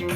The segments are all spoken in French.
Ce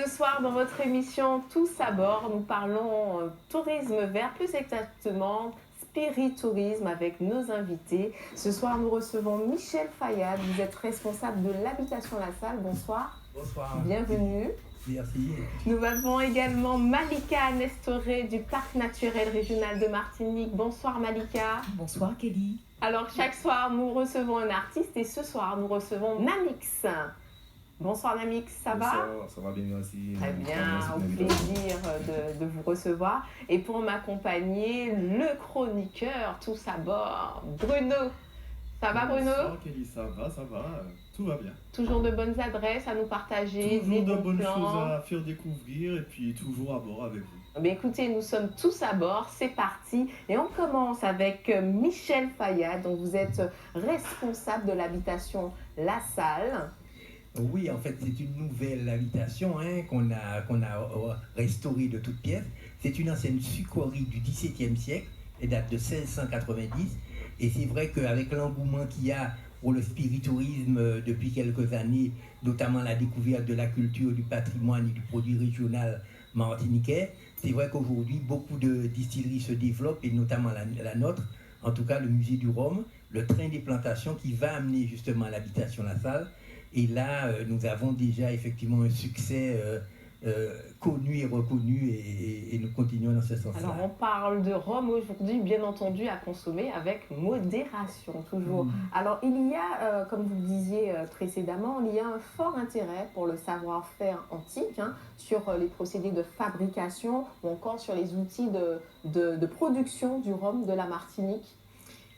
soir, dans votre émission Tous à bord, nous parlons tourisme vert, plus exactement spiritourisme avec nos invités. Ce soir, nous recevons Michel Fayad. Vous êtes responsable de l'habitation La Salle. Bonsoir. Bonsoir. Bienvenue. Merci. Nous avons également Malika Nestoré du Parc naturel régional de Martinique. Bonsoir Malika. Bonsoir Kelly. Alors chaque soir, nous recevons un artiste et ce soir, nous recevons Namix. Bonsoir Namix, ça va? Ça va bien, merci. Très bien, au plaisir de vous recevoir. Et pour m'accompagner, le chroniqueur tous à bord, Bruno. Ça va Bruno? Bonsoir Kelly, ça va, tout va bien. Toujours de bonnes adresses à nous partager, Toujours des de bons bonnes plans. choses à faire découvrir et puis toujours à bord avec vous. Mais écoutez, nous sommes tous à bord, c'est parti. Et on commence avec Michel Fayad, dont vous êtes responsable de l'habitation La Salle. Oui, en fait, c'est une nouvelle habitation qu'on a restaurée de toutes pièces. C'est une ancienne sucrerie du XVIIe siècle, elle date de 1690. Et c'est vrai qu'avec l'engouement qu'il y a pour le spiritourisme depuis quelques années, notamment la découverte de la culture, du patrimoine et du produit régional martiniquais, c'est vrai qu'aujourd'hui, beaucoup de distilleries se développent, et notamment la nôtre, en tout cas le musée du Rhum, le train des plantations qui va amener justement à l'habitation La Salle. Et là, nous avons déjà effectivement un succès connu et reconnu et nous continuons dans ce sens-là. Alors on parle de rhum aujourd'hui, bien entendu, à consommer avec modération, toujours. Alors il y a, comme vous le disiez précédemment, il y a un fort intérêt pour le savoir-faire antique, sur les procédés de fabrication ou encore sur les outils de production du rhum de la Martinique.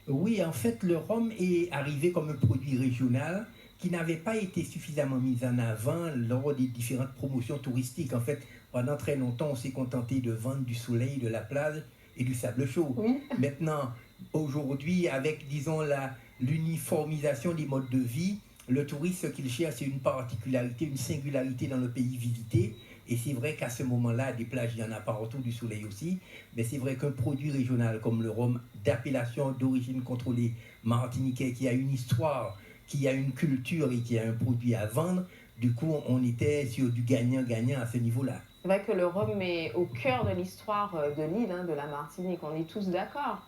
Oui, en fait, le rhum est arrivé comme un produit régional qui n'avait pas été suffisamment mis en avant lors des différentes promotions touristiques. En fait, pendant très longtemps, on s'est contenté de vendre du soleil, de la plage et du sable chaud. Oui. Maintenant, aujourd'hui, avec, disons, l'uniformisation des modes de vie, le touriste, ce qu'il cherche, c'est une particularité, une singularité dans le pays visité. Et c'est vrai qu'à ce moment-là, des plages, il y en a partout, du soleil aussi. Mais c'est vrai qu'un produit régional comme le rhum, d'appellation d'origine contrôlée martiniquais, qui a une histoire, qui a une culture et qui a un produit à vendre, du coup, on était sur du gagnant-gagnant à ce niveau-là. C'est vrai que le rhum est au cœur de l'histoire de l'île, de la Martinique, on est tous d'accord.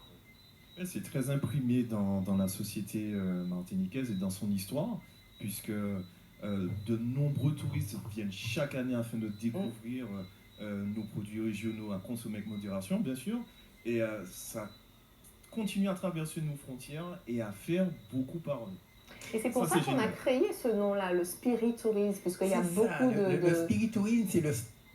C'est très imprimé dans la société martiniquaise et dans son histoire, puisque de nombreux touristes viennent chaque année afin de découvrir nos produits régionaux à consommer avec modération, bien sûr, et ça continue à traverser nos frontières et à faire beaucoup parler. Et c'est pour ça qu'on a créé ce nom-là, le spiritourisme, puisqu'il y a beaucoup de... Le spiritourisme, c'est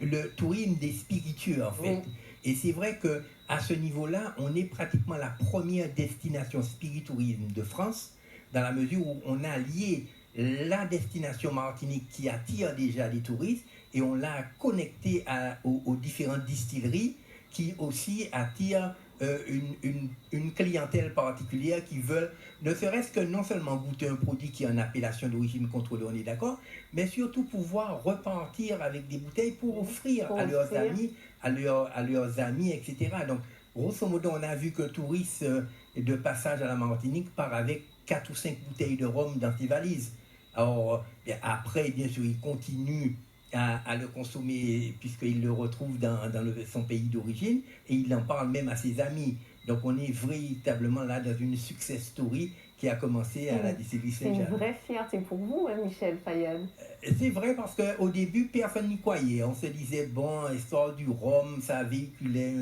le tourisme des spiritueux, en fait. Oui. Et c'est vrai qu'à ce niveau-là, on est pratiquement la première destination spiritourisme de France, dans la mesure où on a lié la destination Martinique qui attire déjà des touristes, et on l'a connecté aux différentes distilleries qui aussi attirent une clientèle particulière qui veulent ne serait-ce que non seulement goûter un produit qui est en appellation d'origine contrôlée, on est d'accord, mais surtout pouvoir repartir avec des bouteilles pour offrir à leurs amis, à leurs amis, etc. Donc, grosso modo, on a vu qu'un touriste de passage à la Martinique part avec 4 ou 5 bouteilles de rhum dans ses valises. Alors, après, bien sûr, il continue à le consommer puisqu'il le retrouve dans son pays d'origine et il en parle même à ses amis. Donc on est véritablement là dans une success story qui a commencé à la distillerie Saint-Jean. C'est une vraie fierté pour vous, Michel Fayad. C'est vrai parce qu'au début, personne n'y croyait. On se disait, bon, l'histoire du rhum, ça véhiculait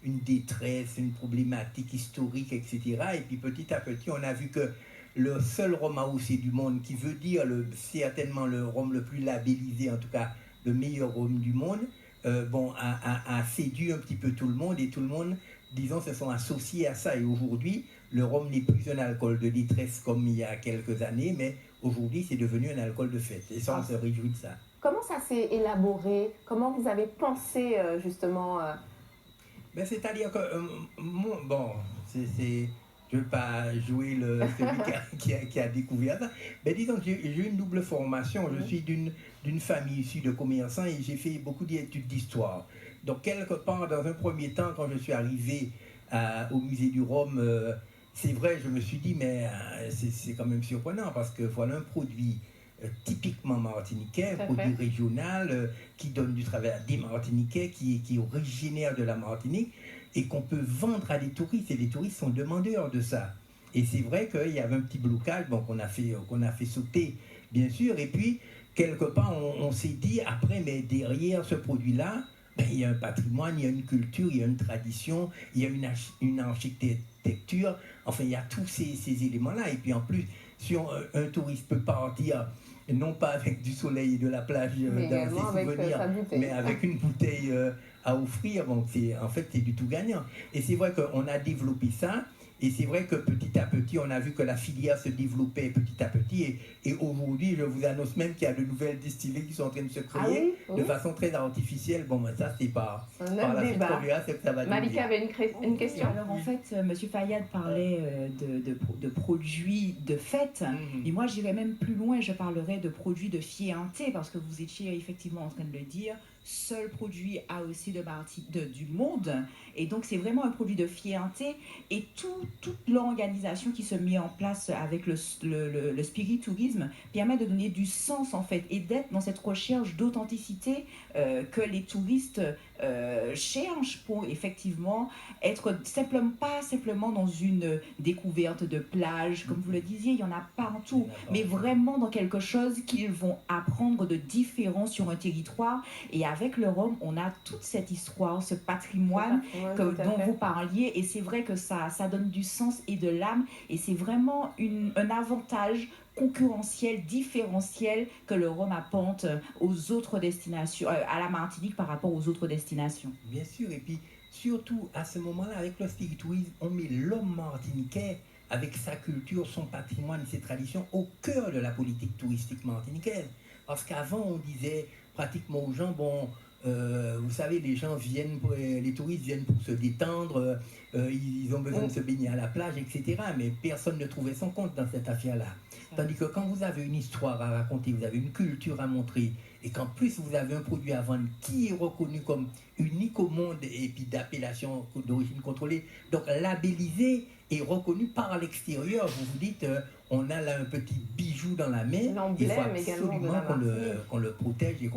une détresse, une problématique historique, etc. Et puis petit à petit, on a vu que le seul rhum AOC du monde, qui veut dire certainement le rhum le plus labellisé, en tout cas le meilleur rhum du monde, a séduit un petit peu tout le monde et tout le monde, disons, se sont associés à ça. Et aujourd'hui, le rhum n'est plus un alcool de détresse comme il y a quelques années, mais aujourd'hui, c'est devenu un alcool de fête. Et ça, on se réjouit de ça. Comment ça s'est élaboré? Comment vous avez pensé justement c'est-à-dire que, je ne veux pas jouer celui qui a découvert ça. Mais disons que j'ai une double formation. Je suis d'une d'une famille issue de commerçants et j'ai fait beaucoup d'études d'histoire. Donc, quelque part, dans un premier temps, quand je suis arrivé au musée du Rhum, c'est vrai, je me suis dit, mais c'est quand même surprenant parce que voilà un produit typiquement martiniquais, un produit régional qui donne du travail à des Martiniquais, qui est originaire de la Martinique et qu'on peut vendre à des touristes et les touristes sont demandeurs de ça. Et c'est vrai qu'il y avait un petit blocage qu'on a fait sauter, bien sûr. Et puis, quelque part, on s'est dit, après, mais derrière ce produit-là, ben, il y a un patrimoine, il y a une culture, il y a une tradition, il y a une architecture. Enfin, il y a tous ces éléments-là. Et puis, en plus, si un touriste peut partir, non pas avec du soleil et de la plage dans ses souvenirs, mais avec une bouteille à offrir, donc en fait, c'est du tout gagnant. Et c'est vrai qu'on a développé ça. Et c'est vrai que petit à petit, on a vu que la filière se développait petit à petit. Et aujourd'hui, je vous annonce même qu'il y a de nouvelles distilleries qui sont en train de se créer de façon très artificielle. Bon, ben ça, c'est pas par la suite qu'on verra ce que ça va donner. Malika avait une question. Alors en fait, M. Fayad parlait de produits de fête. Et moi, j'irais même plus loin. Je parlerais de produits de fianté parce que vous étiez effectivement en train de le dire. Seul produit AOC du monde. Et donc, c'est vraiment un produit de fianté. Et toute l'organisation qui se met en place avec le spiritourisme permet de donner du sens, en fait, et d'être dans cette recherche d'authenticité que les touristes cherchent pour, effectivement, être pas simplement dans une découverte de plage, comme vous le disiez, il y en a partout, mais vraiment dans quelque chose qu'ils vont apprendre de différent sur un territoire. Et avec le Rhum, on a toute cette histoire, ce patrimoine dont vous parliez, et c'est vrai que ça donne du sens et de l'âme, et c'est vraiment un avantage concurrentiel, différentiel que le Rhum apporte aux autres destinations, à la Martinique par rapport aux autres destinations. Bien sûr, et puis surtout à ce moment-là, avec le spiritourisme, on met l'homme martiniquais avec sa culture, son patrimoine, ses traditions au cœur de la politique touristique martiniquaise. Parce qu'avant, on disait pratiquement aux gens, bon, vous savez, les touristes viennent pour se détendre, ils ont besoin de se baigner à la plage, etc. Mais personne ne trouvait son compte dans cette affaire-là. Tandis que quand vous avez une histoire à raconter, vous avez une culture à montrer, et qu'en plus vous avez un produit à vendre qui est reconnu comme unique au monde et puis d'appellation d'origine contrôlée, donc labellisé et reconnu par l'extérieur, vous vous dites, on a là un petit bijou dans la main, il faut absolument qu'on le protège et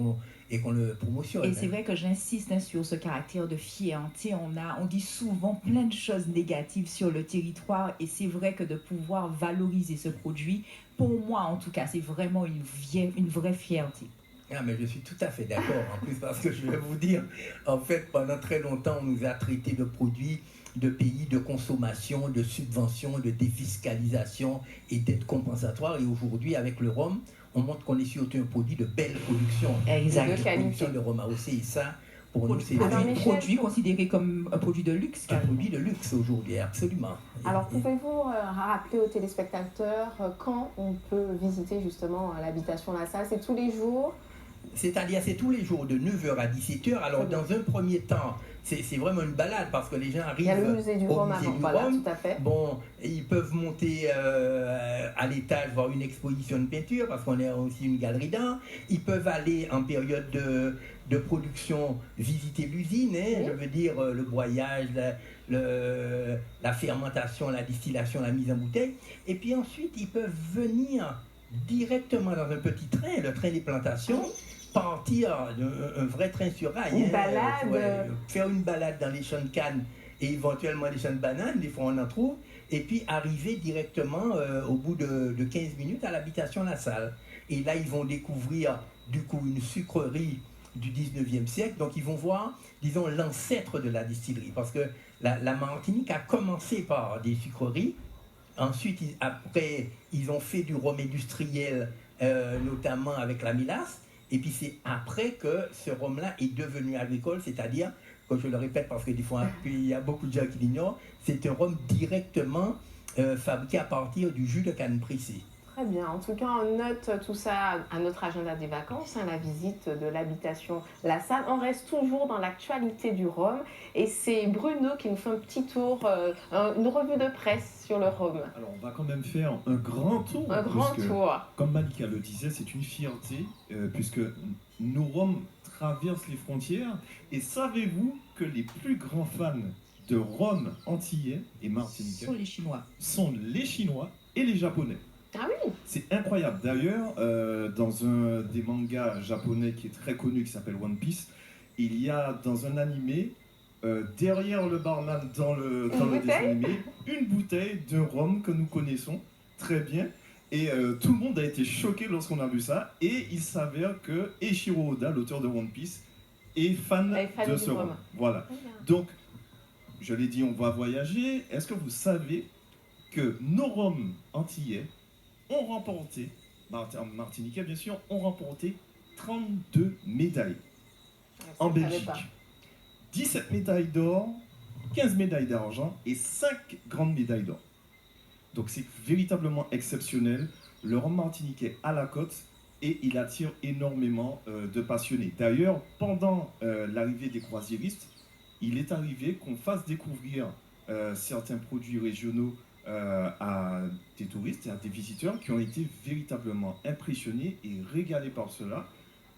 qu'on le promotionne. Et c'est vrai que j'insiste sur ce caractère de fierté. On dit souvent plein de choses négatives sur le territoire, et c'est vrai que de pouvoir valoriser ce produit, pour moi en tout cas, c'est vraiment une vraie fierté. Ah, mais je suis tout à fait d'accord, en plus, parce que je vais vous dire, en fait, pendant très longtemps, on nous a traités de produits de pays de consommation, de subvention, de défiscalisation et d'aide compensatoire. Et aujourd'hui, avec le Rhum, on montre qu'on est surtout un produit de belle production. Exact. De production de Rhum AOC. Et ça, pour nous, c'est un produit considéré comme un produit de luxe. Un produit de luxe aujourd'hui, absolument. Alors, pouvez-vous rappeler aux téléspectateurs quand on peut visiter justement l'habitation La Salle? C'est tous les jours? C'est-à-dire, c'est tous les jours de 9h à 17h. Alors, dans un premier temps, c'est vraiment une balade parce que les gens arrivent. Il y a le musée du Rhum avant, voilà, tout à fait. Bon, ils peuvent monter à l'étage voir une exposition de peinture parce qu'on a aussi une galerie d'art. Ils peuvent aller en période de production visiter l'usine, hein, je veux dire le broyage, la fermentation, la distillation, la mise en bouteille. Et puis ensuite, ils peuvent venir directement dans un petit train, le train des plantations, partir d'un vrai train sur rail. Une balade. Faire une balade dans les champs de canne et éventuellement les champs de bananes, des fois on en trouve, et puis arriver directement au bout de 15 minutes à l'habitation La Salle. Et là, ils vont découvrir du coup une sucrerie du 19e siècle, donc ils vont voir, disons, l'ancêtre de la distillerie, parce que la Martinique a commencé par des sucreries. Ensuite, après, ils ont fait du rhum industriel, notamment avec la mélasse. Et puis c'est après que ce rhum-là est devenu agricole, c'est-à-dire, comme je le répète parce que des fois il y a beaucoup de gens qui l'ignorent, c'est un rhum directement fabriqué à partir du jus de canne pressé. Très bien. En tout cas, on note tout ça à notre agenda des vacances, la visite de l'habitation La Salle. On reste toujours dans l'actualité du Rhum et c'est Bruno qui nous fait un petit tour, une revue de presse sur le Rhum. Alors, on va quand même faire un grand tour. Un grand tour. Comme Malika le disait, c'est une fierté puisque nos Roms traversent les frontières. Et savez-vous que les plus grands fans de Rhum antillais et martiniquais sont les Chinois et les Japonais. Ah oui. C'est incroyable. D'ailleurs, dans un des mangas japonais qui est très connu, qui s'appelle One Piece, il y a dans un animé, derrière le barman dans le dessin animé, une bouteille de rhum que nous connaissons très bien. Et tout le monde a été choqué lorsqu'on a vu ça. Et il s'avère que Eiichiro Oda, l'auteur de One Piece, est fan de ce rhum. Voilà. Donc, je l'ai dit, on va voyager. Est-ce que vous savez que nos rhums antillais ont remporté, martiniquais bien sûr, ont remporté 32 médailles en Belgique. 17 médailles d'or, 15 médailles d'argent et 5 grandes médailles d'or. Donc c'est véritablement exceptionnel. Le rhum martiniquais à la côte et il attire énormément de passionnés. D'ailleurs, pendant l'arrivée des croisiéristes, il est arrivé qu'on fasse découvrir certains produits régionaux à des touristes et à des visiteurs qui ont été véritablement impressionnés et régalés par cela.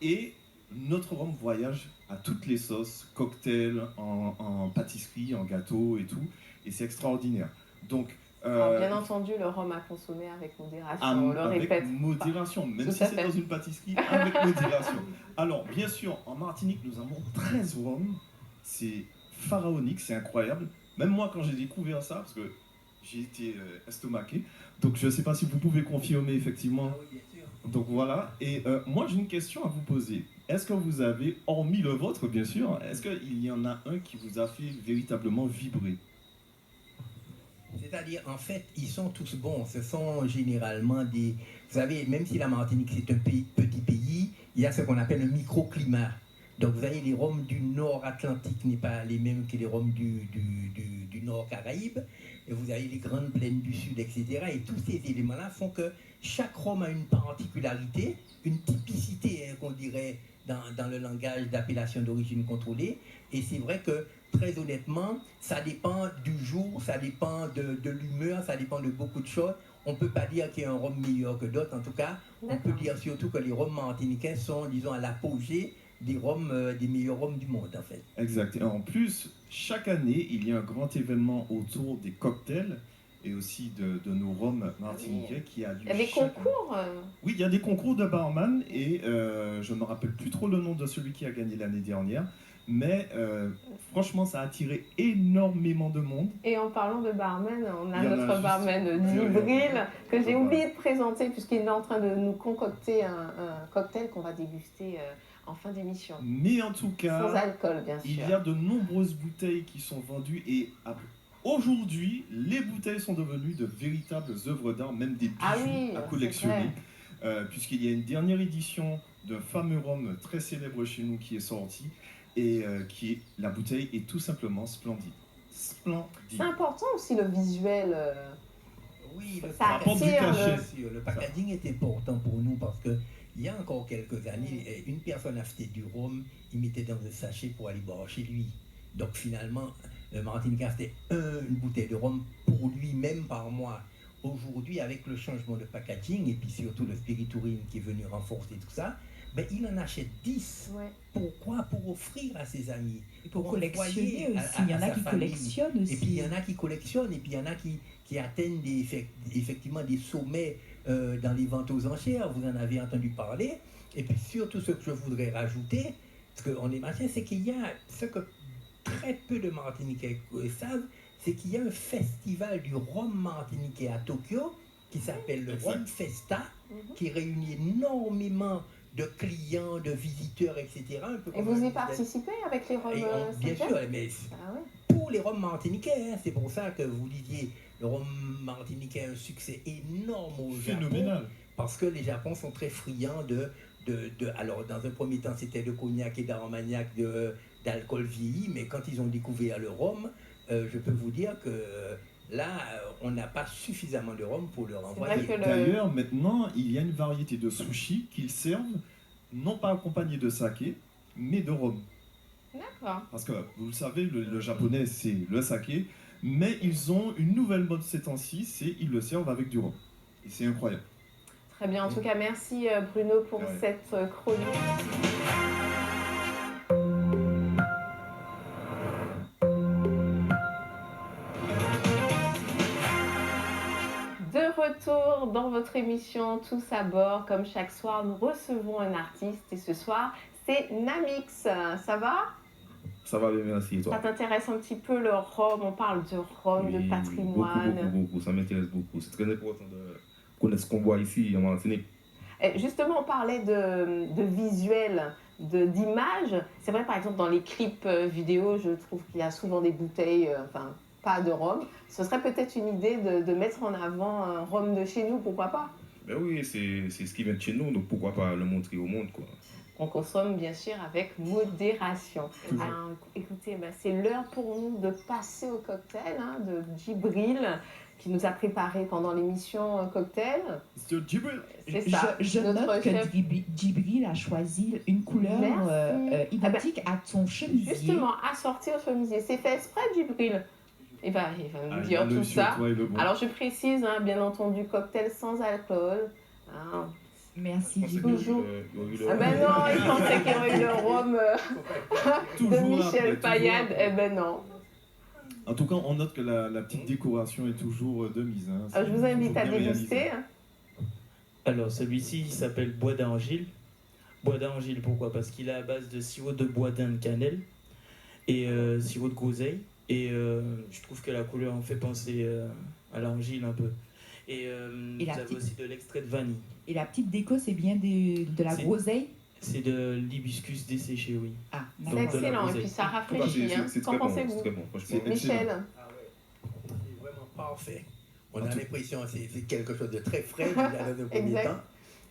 Et notre rhum voyage à toutes les sauces, cocktails, en pâtisserie, en gâteau et tout. Et c'est extraordinaire. Donc, alors, bien entendu, le rhum à consommer avec modération, on le répète. Avec modération, même si c'est dans une pâtisserie, avec modération. Alors, bien sûr, en Martinique, nous avons 13 rhums. C'est pharaonique, c'est incroyable. Même moi, quand j'ai découvert ça, parce que j'ai été estomaqué, donc je ne sais pas si vous pouvez confirmer effectivement. Donc voilà, et moi j'ai une question à vous poser. Est-ce que vous avez, hormis le vôtre bien sûr, est-ce qu'il y en a un qui vous a fait véritablement vibrer? C'est-à-dire, en fait, ils sont tous bons. Ce sont généralement des... Vous savez, même si la Martinique, c'est un petit pays, il y a ce qu'on appelle un microclimat. Donc, vous avez les rhums du nord Atlantique n'est pas les mêmes que les rhums du nord Caraïbe. Et vous avez les grandes plaines du sud, etc. Et tous ces éléments-là font que chaque rhum a une particularité, une typicité, hein, qu'on dirait dans le langage d'appellation d'origine contrôlée. Et c'est vrai que, très honnêtement, ça dépend du jour, ça dépend de l'humeur, ça dépend de beaucoup de choses. On ne peut pas dire qu'il y a un rhum meilleur que d'autres. En tout cas, on peut dire surtout que les rhums martiniquais sont, disons, à l'apogée des meilleurs rhums du monde, en fait. Exact. Et en plus, chaque année, il y a un grand événement autour des cocktails et aussi de nos rhums martiniquais qui a lieu. Il y a des concours Oui, il y a des concours de barman et je ne me rappelle plus trop le nom de celui qui a gagné l'année dernière. Mais franchement, ça a attiré énormément de monde. Et en parlant de barman, on a notre barman Djibril, que j'ai oublié de présenter puisqu'il est en train de nous concocter un cocktail qu'on va déguster en fin d'émission. Mais en tout cas, sans alcool, bien sûr. Il y a de nombreuses bouteilles qui sont vendues et aujourd'hui, les bouteilles sont devenues de véritables œuvres d'art, même des bijoux à collectionner. Puisqu'il y a une dernière édition d'un fameux rhum très célèbre chez nous qui est sorti. Et la bouteille est tout simplement splendide. Splendide. C'est important aussi le visuel. Oui, le packaging est important pour nous parce que il y a encore quelques années, une personne achetait du rhum, il mettait dans un sachet pour aller boire chez lui. Donc finalement, le Martiniquais achetait une bouteille de rhum pour lui-même par mois. Aujourd'hui, avec le changement de packaging et puis surtout le spiritourisme qui est venu renforcer tout ça, ben, il en achète 10. Ouais. Pourquoi? Pour offrir à ses amis. Et pour collectionner aussi. Il y en a qui collectionnent aussi. Et puis il y en a qui collectionnent, et puis il y en a qui atteignent effectivement des sommets dans les ventes aux enchères. Vous en avez entendu parler. Et puis surtout ce que je voudrais rajouter, parce qu'on est machin, c'est qu'il y a ce que très peu de Martiniquais savent, c'est qu'il y a un festival du rhum martiniquais à Tokyo qui s'appelle le Rhum Festa, qui réunit énormément de clients, de visiteurs, etc. Et vous y participez avec les rhums bien sûr, mais pour les rhums martiniquais, hein, c'est pour ça que vous disiez, le rhum martiniquais a un succès énorme au Japon, parce que les Japonais sont très friands alors dans un premier temps c'était le cognac et d'aromagnac d'alcool vieilli, mais quand ils ont découvert le rhum, je peux vous dire que là, on n'a pas suffisamment de rhum pour le vrai renvoyer. que D'ailleurs, maintenant, il y a une variété de sushi qu'ils servent, non pas accompagnés de saké, mais de rhum. D'accord. Parce que, vous le savez, le japonais, c'est le saké, mais ils ont une nouvelle mode ces temps-ci, c'est ils le servent avec du rhum. Et c'est incroyable. Très bien. En tout cas, merci Bruno pour Ouais. cette chronique. De retour dans votre émission Tous à bord. Comme chaque soir, nous recevons un artiste et ce soir, c'est Namix. Ça va? Ça va bien, merci. Et Ça toi? t'intéresse un petit peu le rhum? On parle de rhum, Oui, de patrimoine. beaucoup. Ça m'intéresse beaucoup. C'est très important de connaître ce qu'on voit ici en Martinique. Et justement, on parlait de visuel, d'images. C'est vrai, par exemple, dans les clips vidéo, je trouve qu'il y a souvent des bouteilles, enfin, pas de rhum. Ce serait peut-être une idée de mettre en avant un rhum de chez nous, pourquoi pas? Ben oui, c'est ce qui vient de chez nous, donc pourquoi pas le montrer au monde, quoi. On consomme bien sûr avec modération. Toujours. Alors, écoutez, c'est l'heure pour nous de passer au cocktail de Djibril qui nous a préparé pendant l'émission cocktail. Monsieur Djibril. C'est ça. Je notre note que chef. Djibril a choisi une couleur Merci. identique à ton chemisier. Justement, assorti au chemisier. C'est fait exprès, Djibril. Il va nous dire le tout ça. sur toi et le bon. Alors, je précise, bien entendu, cocktail sans alcool. Hein. Merci Je pensais Djibril. Toujours. qu'il y aurait eu le- Ah ben non, il pensait qu'il y aurait eu le rhum de Toujours Michel après, Payade. toujours. Eh ben non. En tout cas, on note que la petite décoration est toujours de mise. Hein. Je vous invite Toujours à bien déguster. réalisé. Alors celui-ci il s'appelle bois d'argile. Bois d'argile pourquoi? Parce qu'il est à base de sirop de bois d'Inde cannelle et sirop de groseille. Et je trouve que la couleur en fait penser à l'argile un peu. Et vous la avez petite- aussi de l'extrait de vanille. Et la petite déco, c'est bien de la C'est- groseille. C'est de l'hibiscus desséché, oui. Ah, C'est Donc, de la excellent et groseille. puis ça En tout cas, rafraîchit. Hein. c'est Qu'en très bon, pensez-vous, c'est très bon, franchement. C'est Michel? Ah ouais, c'est vraiment parfait. On a l'impression que c'est quelque chose de très frais dans le premier Exact. temps.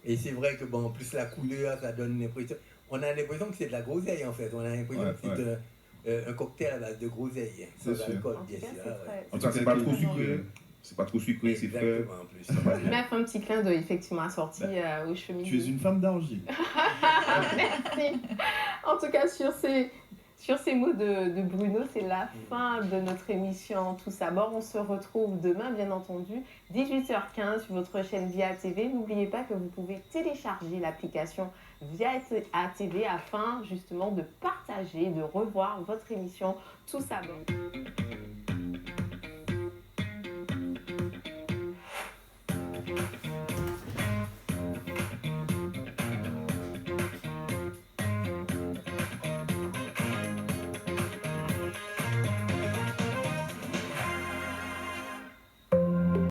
Et c'est vrai que, bon, en plus la couleur, ça donne l'impression. On a l'impression que c'est de la groseille en fait. On a l'impression Ouais, que c'est un cocktail à base de groseille. C'est Sans sûr. alcool, En tout bien cas, sûr. c'est ah ouais. très- En tout cas, c'est pas trop Exactement. sucré. C'est pas trop sucré, c'est frais. Exactement en plus. Il m'a fait un petit clin d'œil, effectivement, assorti au Tu es chemisier. une femme d'argile. Merci. En tout cas, sur ces mots de Bruno, c'est la fin de notre émission Tous à bord. On se retrouve demain, bien entendu, 18h15 sur votre chaîne Via TV. N'oubliez pas que vous pouvez télécharger l'application Via TV afin justement de partager, de revoir votre émission Tous à bord.